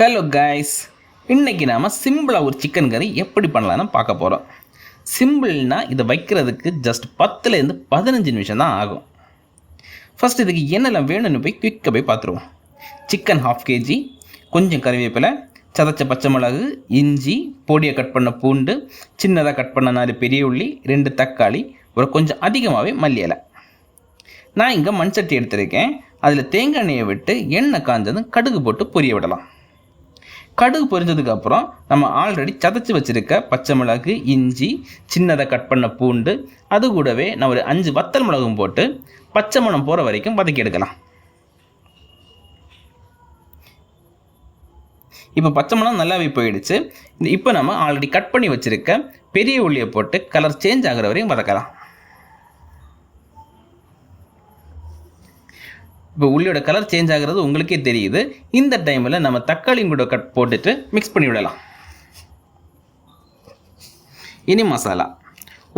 Hello guys, இன்றைக்கி நாம் சிம்பிளாக ஒரு சிக்கன் கறி எப்படி பண்ணலான்னு பார்க்க போகிறோம். சிம்பிள்னா இதை வைக்கிறதுக்கு ஜஸ்ட் 10லேருந்து 15 நிமிஷம் தான் ஆகும். ஃபஸ்ட் இதுக்கு என்னெல்லாம் வேணும்னு போய் குயிக்காக போய் பார்த்துருவோம். சிக்கன் 1/2 kg, கொஞ்சம் கறிவேப்பிலை, சதைச்ச பச்சை மிளகு, இஞ்சி, பொடியை கட் பண்ண பூண்டு, சின்னதாக கட் பண்ண 4 பெரிய உள்ளி, 2 தக்காளி, ஒரு கொஞ்சம் அதிகமாகவே மல்லி இலை. நான் இங்கே மண் சட்டி எடுத்திருக்கேன். அதில் தேங்காய் எண்ணெயை விட்டு எண்ணெய் காஞ்சதும் கடுகு போட்டு பொரிய விடலாம். கடுகு பொரிஞ்சதுக்கப்புறம் நம்ம ஆல்ரெடி சதைச்சி வச்சுருக்க பச்சை மிளகு, இஞ்சி, சின்னதாக கட் பண்ண பூண்டு, அது கூடவே நான் ஒரு 5 வத்தல் மிளகும் போட்டு பச்சை மணம் போகிற வரைக்கும் வதக்கி எடுக்கலாம். இப்போ பச்சை மணம் நல்லாவே போயிடுச்சு. இப்போ நம்ம ஆல்ரெடி கட் பண்ணி வச்சுருக்க பெரிய உள்ளியை போட்டு கலர் சேஞ்ச் ஆகிற வரையும் வதக்கலாம். இப்போ உள்ளியோட கலர் சேஞ்ச் ஆகிறது உங்களுக்கே தெரியுது. இந்த டைமில் நம்ம தக்காளியும் கூட போட்டுட்டு மிக்ஸ் பண்ணி விடலாம். இனி மசாலா: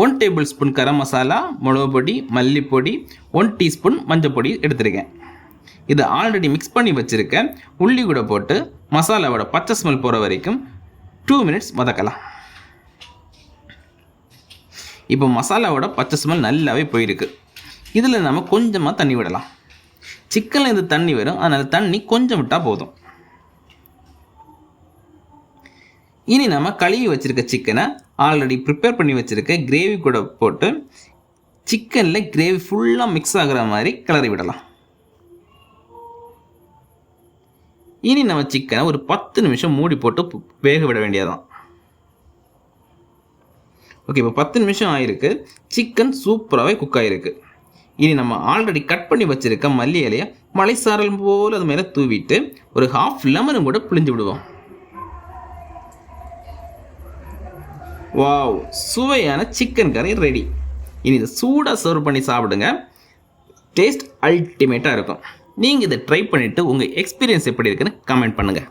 1 டேபிள் ஸ்பூன் கரம் மசாலா, மிளகு பொடி, மல்லிப்பொடி, 1 டீஸ்பூன் மஞ்சள் பொடி எடுத்துருக்கேன். இதை ஆல்ரெடி மிக்ஸ் பண்ணி வச்சுருக்கேன். உள்ளி கூட போட்டு மசாலாவோட பச்சை ஸ்மெல் போகிற வரைக்கும் 2 மினிட்ஸ் வதக்கலாம். இப்போ மசாலாவோட பச்சை ஸ்மெல் நல்லாவே போயிருக்கு. இதில் நம்ம கொஞ்சமாக தண்ணி விடலாம். சிக்கனில் இருந்து தண்ணி வரும், அதனால் தண்ணி கொஞ்சம் விட்டால் போதும். இனி நம்ம கழுவி வச்சுருக்க சிக்கனை ஆல்ரெடி ப்ரிப்பேர் பண்ணி வச்சுருக்க கிரேவி கூட போட்டு சிக்கனில் கிரேவி ஃபுல்லாக மிக்ஸ் ஆகிற மாதிரி கிளறி விடலாம். இனி நம்ம சிக்கனை ஒரு 10 நிமிஷம் மூடி போட்டு வேக விட வேண்டியதான். ஓகே, இப்போ 10 நிமிஷம் ஆகிருக்கு. சிக்கன் சூப்பராகவே குக் ஆகிருக்கு. இனி நம்ம ஆல்ரெடி கட் பண்ணி வச்சுருக்க மல்லி இலையை மலைசாரல் போல் அது மேலே தூவிட்டு ஒரு 1/2 லெமனும் கூட பிழிஞ்சு விடுவோம். வாவ், சுவையான சிக்கன் கறி ரெடி. இனி இதை சூடாக சர்வ் பண்ணி சாப்பிடுங்க. டேஸ்ட் அல்டிமேட்டாக இருக்கும். நீங்கள் இதை ட்ரை பண்ணிவிட்டு உங்கள் எக்ஸ்பீரியன்ஸ் எப்படி இருக்குன்னு கமெண்ட் பண்ணுங்கள்.